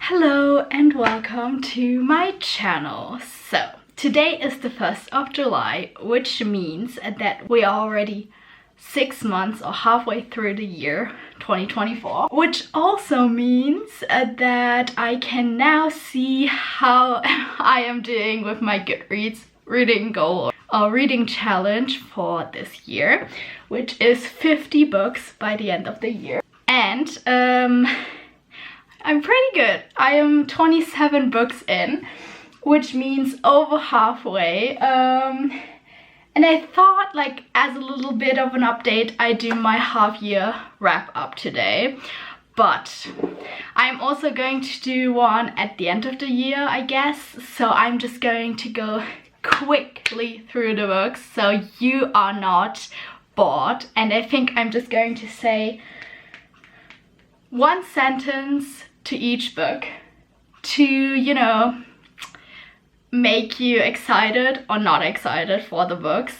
Hello and welcome to my channel. So today is the 1st of July, which means that we are already 6 months or halfway through the year 2024, which also means that I can now see how I am doing with my Goodreads reading goal or reading challenge for this year, which is 50 books by the end of the year. And I'm pretty good. I am 27 books in, which means over halfway. And I thought, like, as a little bit of an update, I do my half-year wrap-up today. But I'm also going to do one at the end of the year, I guess. So I'm just going to go quickly through the books so you are not bored. And I think I'm just going to say one sentence to each book to, you know, make you excited or not excited for the books,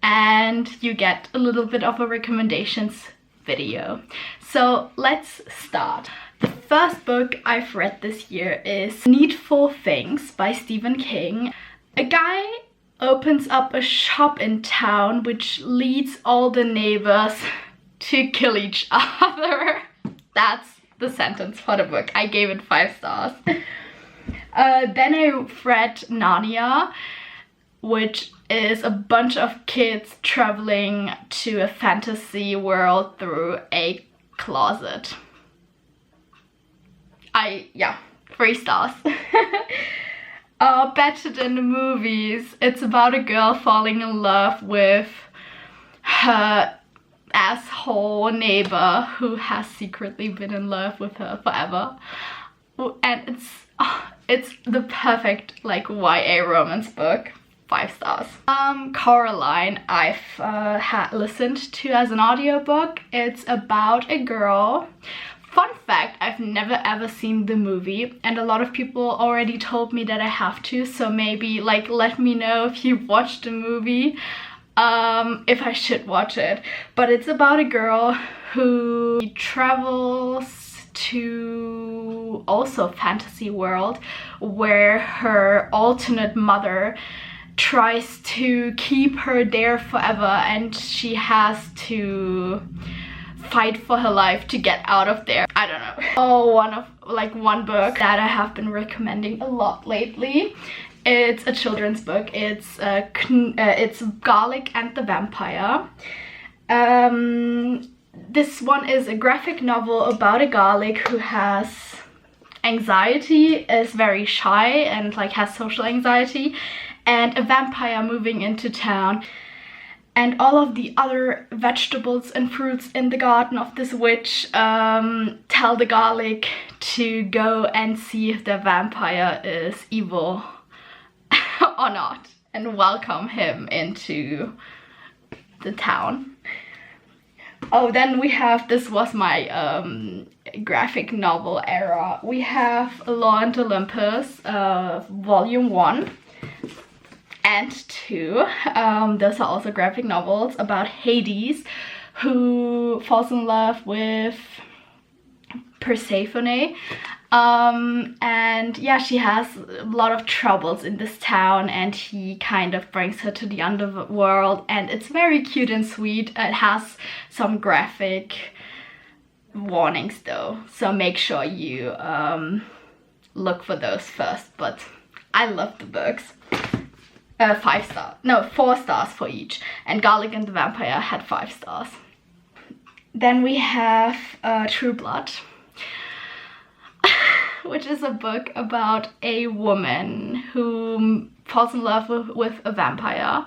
and you get a little bit of a recommendations video. So let's start. The first book I've read this year is Needful Things by Stephen King. A guy opens up a shop in town which leads all the neighbors to kill each other. That's the sentence for the book. I gave it 5 stars. Then I read Narnia, which is a bunch of kids traveling to a fantasy world through a closet. 3 stars. Better than the movies. It's about a girl falling in love with her asshole neighbor who has secretly been in love with her forever, and it's the perfect, like, YA romance book. 5 stars. Coraline, I've listened to as an audiobook. It's about a girl. Fun fact, I've never ever seen the movie, and a lot of people already told me that I have to, so maybe, like, let me know if you've watched the movie, if I should watch it. But it's about a girl who travels to also fantasy world where her alternate mother tries to keep her there forever, and she has to fight for her life to get out of there. I don't know. One book that I have been recommending a lot lately. It's a children's book. It's Garlic and the Vampire. This one is a graphic novel about a garlic who has anxiety, is very shy and, like, has social anxiety, and a vampire moving into town. And all of the other vegetables and fruits in the garden of this witch tell the garlic to go and see if the vampire is evil or not, and welcome him into the town. Oh, then we have, this was my graphic novel era. We have Law and Olympus, volume 1 and 2. Those are also graphic novels about Hades, who falls in love with Persephone. And yeah, she has a lot of troubles in this town, and he kind of brings her to the underworld, and it's very cute and sweet. It has some graphic warnings though, so make sure you look for those first. But I love the books. 4 stars for each, and Garlic and the Vampire had 5 stars. Then we have True Blood, which is a book about a woman who falls in love with a vampire.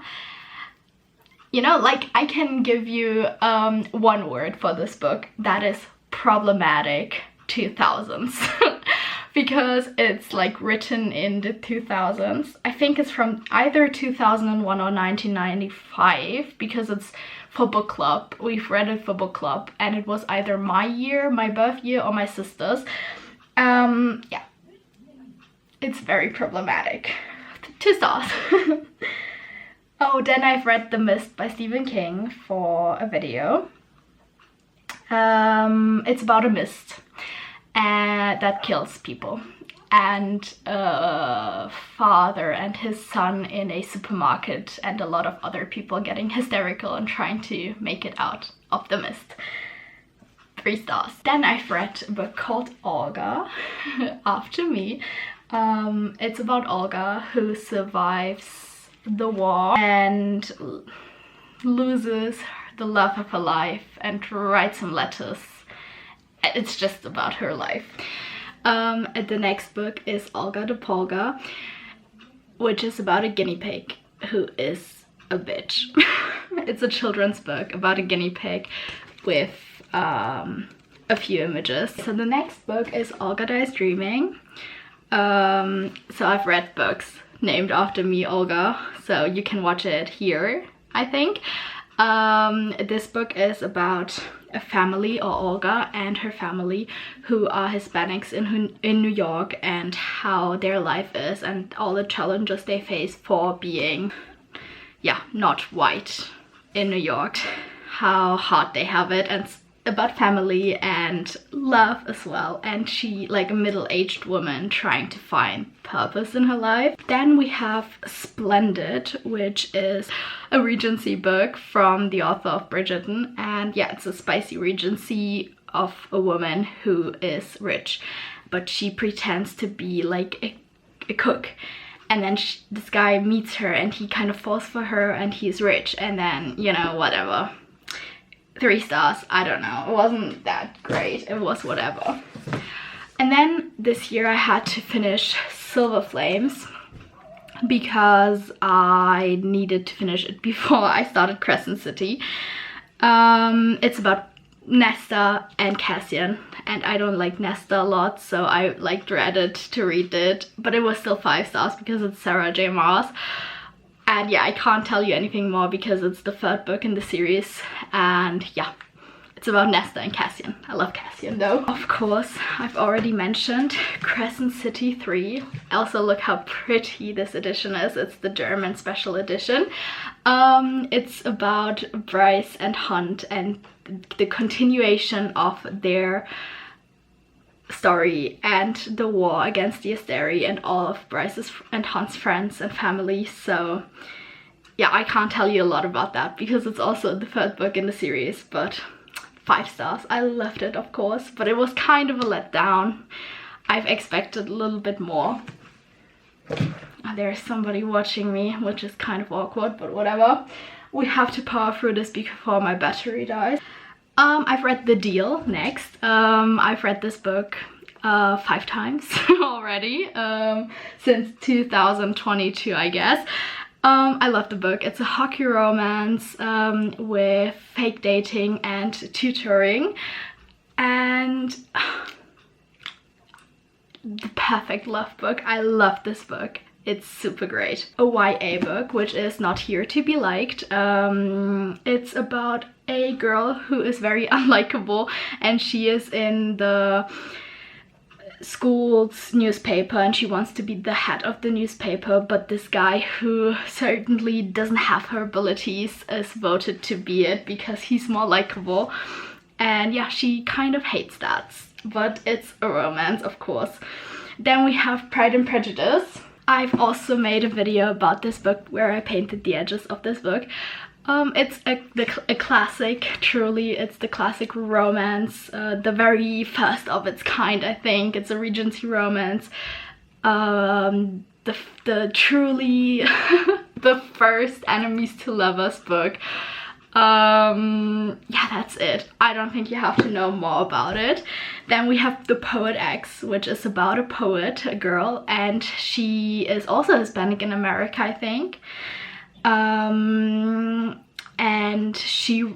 You know, like, I can give you one word for this book. That is problematic 2000s. Because it's, like, written in the 2000s. I think it's from either 2001 or 1995, because it's for book club. We've read it for book club, and it was either my year, my birth year, or my sister's. Yeah, it's very problematic. 2 stars. Oh, then I've read The Mist by Stephen King for a video. It's about a mist that kills people. and a father and his son in a supermarket, and a lot of other people getting hysterical and trying to make it out of the mist. 3 stars. Then I've read a book called Olga, after me. It's about Olga, who survives the war and loses the love of her life and writes some letters. It's just about her life. The next book is Olga the Polga, which is about a guinea pig who is a bitch. It's a children's book about a guinea pig with a few images. So the next book is Goodreads Reading. So I've read books named after me, Olga, so you can watch it here, I think. This book is about a family, or Olga and her family, who are Hispanics in New York, and how their life is and all the challenges they face for being, yeah, not white in New York, how hard they have it, and about family and love as well. And she, like a middle-aged woman trying to find purpose in her life. Then we have Splendid, which is a Regency book from the author of Bridgerton, and yeah, it's a spicy Regency of a woman who is rich, but she pretends to be like a cook, and then this guy meets her and he kind of falls for her, and he's rich, and then, you know, whatever. 3 stars, I don't know, it wasn't that great, it was whatever. And then this year I had to finish Silver Flames because I needed to finish it before I started Crescent City. It's about Nesta and Cassian, and I don't like Nesta a lot, so I like dreaded to read it, but it was still 5 stars because it's Sarah J. Maas. And yeah, I can't tell you anything more because it's the 3rd book in the series, and yeah, it's about Nesta and Cassian. I love Cassian though. Of course, I've already mentioned Crescent City 3. Also, look how pretty this edition is. It's the German special edition. It's about Bryce and Hunt and the continuation of their story and the war against the Asteri and all of Bryce's and Hunt's friends and family. So yeah, I can't tell you a lot about that because it's also the 3rd book in the series, but 5 stars. I loved it, of course, but it was kind of a letdown. I've expected a little bit more. There's somebody watching me, which is kind of awkward, but whatever. We have to power through this before my battery dies. I've read The Deal next. I've read this book 5 times already, since 2022, I guess. I love the book. It's a hockey romance with fake dating and tutoring, and the perfect love book. I love this book. It's super great. A YA book, which is Not Here to Be Liked. It's about a girl who is very unlikable, and she is in the school's newspaper and she wants to be the head of the newspaper, but this guy who certainly doesn't have her abilities is voted to be it because he's more likable. And yeah, she kind of hates that, but it's a romance, of course. Then we have Pride and Prejudice. I've also made a video about this book where I painted the edges of this book. It's a classic, truly. It's the classic romance, the very first of its kind, I think. It's a Regency romance. The truly the first enemies to lovers book. Yeah, that's it. I don't think you have to know more about it. Then we have The Poet X, which is about a poet, a girl, and she is also Hispanic in America, I think. And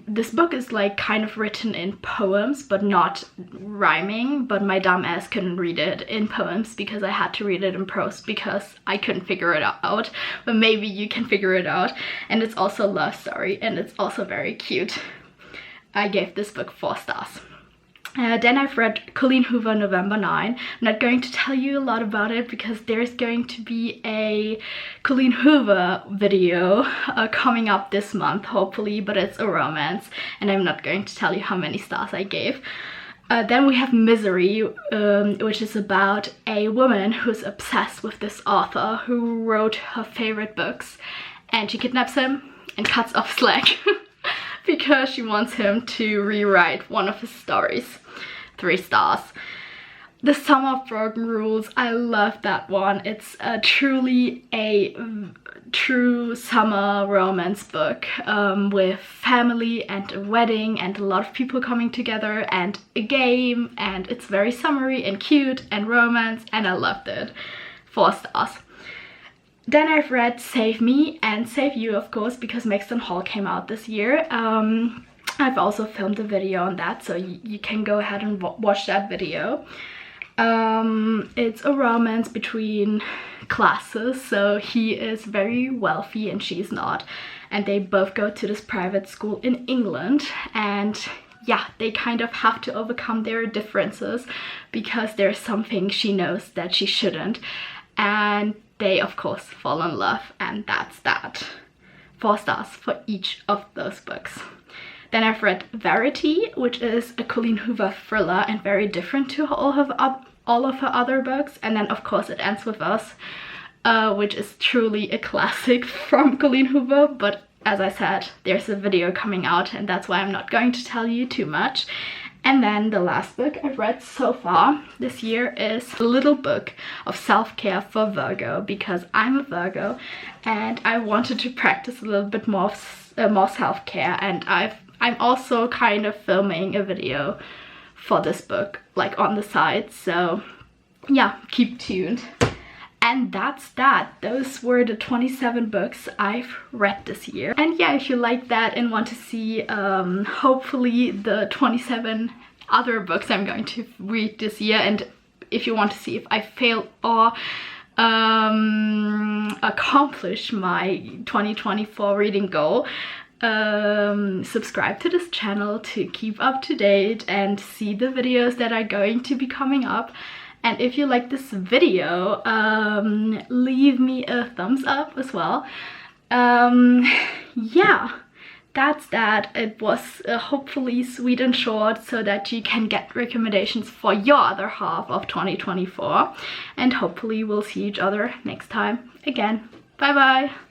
this book is like kind of written in poems but not rhyming, but my dumb ass couldn't read it in poems because I had to read it in prose because I couldn't figure it out, but maybe you can figure it out. And it's also a love story and it's also very cute. I gave this book 4 stars. Then I've read Colleen Hoover November 9. I'm not going to tell you a lot about it because there's going to be a Colleen Hoover video coming up this month, hopefully, but it's a romance and I'm not going to tell you how many stars I gave. Then we have Misery, which is about a woman who's obsessed with this author who wrote her favorite books, and she kidnaps him and cuts off slack because she wants him to rewrite one of his stories. 3 stars. The Summer of Broken Rules, I love that one. It's truly a true summer romance book with family and a wedding and a lot of people coming together and a game, and it's very summery and cute and romance, and I loved it. 4 stars. Then I've read Save Me and Save You, of course, because Maxton Hall came out this year. I've also filmed a video on that, so you can go ahead and watch that video. It's a romance between classes, so he is very wealthy and she's not, and they both go to this private school in England, and yeah, they kind of have to overcome their differences because there's something she knows that she shouldn't, and they of course fall in love, and that's that. 4 stars for each of those books. Then I've read Verity, which is a Colleen Hoover thriller and very different to all of her other books. And then of course It Ends With Us, which is truly a classic from Colleen Hoover, but as I said, there's a video coming out and that's why I'm not going to tell you too much. And then the last book I've read so far this year is a little book of self-care for Virgo, because I'm a Virgo and I wanted to practice a little bit more self-care, and I'm also kind of filming a video for this book, like on the side, so yeah, keep tuned. And that's that. Those were the 27 books I've read this year. And yeah, if you like that and want to see hopefully the 27 other books I'm going to read this year, and if you want to see if I failed or accomplish my 2024 reading goal, subscribe to this channel to keep up to date and see the videos that are going to be coming up. And if you like this video, leave me a thumbs up as well. Yeah, that's that. It was hopefully sweet and short so that you can get recommendations for your other half of 2024, and hopefully we'll see each other next time again. Bye bye.